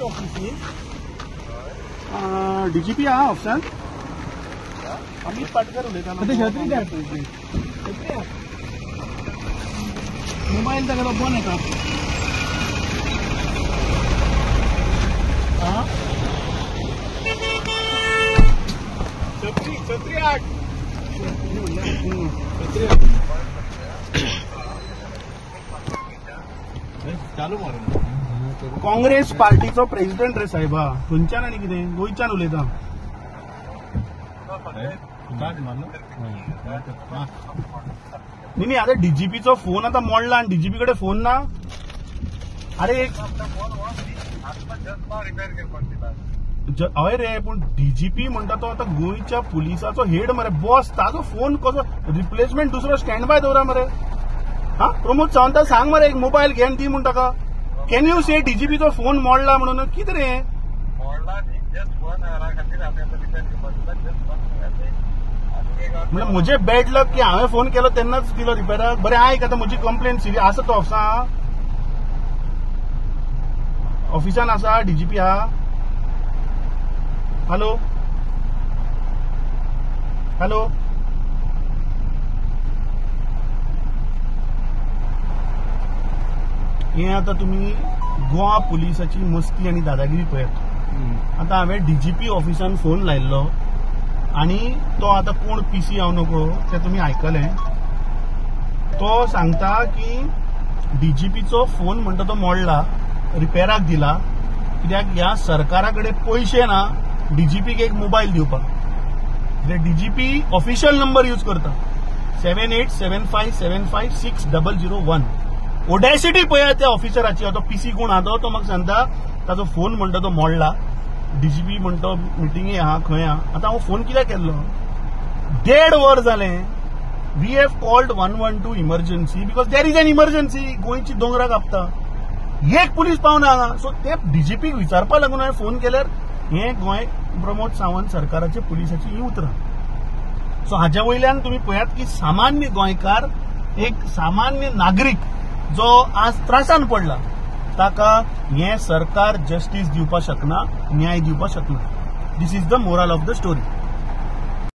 office DGP आहा ऑफिसान अमित पाटकर उलयता मोबाईल ताका बंद येता छत्री 8 चालू मारून काँग्रेस पार्टीचो प्रेसिडेंट रे साहेबा खंयच्यान आनी कितें गोंयच्यान उलयता न्ही आतां डीजीपीचो फोन आतां मोडला आनी डीजीपी कडेन फोन ना अरे हय रे पूण डीजीपी म्हणटा तो आतां गोंयच्या पुलिसाचो हेड मरे बॉस ताजो फोन कसो रिप्लेसमेंट दुसरो स्टँड बाय दवरा मरे हा प्रमोद सावंताक सांग मरे एक मोबायल घेवन दी म्हण ताका कॅन यू से डीजीपीचो फोन मोडला म्हणून कितें रे म्हणजे म्हजे बॅड लक की हांवें फोन केलो तेन्नाच दिलो रिपेराक बरें आयक आतां म्हजी कंप्लेंट सिरियस आसा तो ऑफिसान आसा डीजीपी आहा हॅलो हॅलो हे आता तुम्ही गोवा पुलिसाची मस्ती आणि दादागिरी पळयात आता हांवें डीजीपी ऑफिसान फोन लायल्लो आणि तो आता कोण पीसी हांव नको ते तुम्ही आयकले तो सांगता की डीजीपीचो फोन म्हणटा तो मोडला रिपेराक दिला कित्याक ह्या सरकारा कडेन पयशे ना डीजीपीक एक मोबायल दिवपाक डीजीपी ऑफिशियल नंबर यूज करता 7875756001 ओडॅसिटी पळया त्या ऑफिसराची तो पीसी कोण आहा तो म्हाका सांगता ताजो फोन म्हणटा तो मोडला डीजीपी म्हणतो मिटिंगे आहा खंय आहा आतां हांव फोन कित्याक केल्लो 1.5 वर जालें we have called 112 emergency because there is an emergency गोंयची दोंगरा कापता एक पुलीस पावना हांगा सो ते डीजीपीक विचारपा लागून हांवें फोन केल्यार हे गोंय प्रमोद सावंत सरकाराचे पुलिसाची ही उतरां सो हाच्या वयल्यान तुम्ही पळयात की सामान्य गोंयकार एक सामान्य नागरीक जो आज त्रासान पडला ताका हे सरकार जस्टीस दिवपाक शकना न्याय दिवपाक शकना this is the moral of the story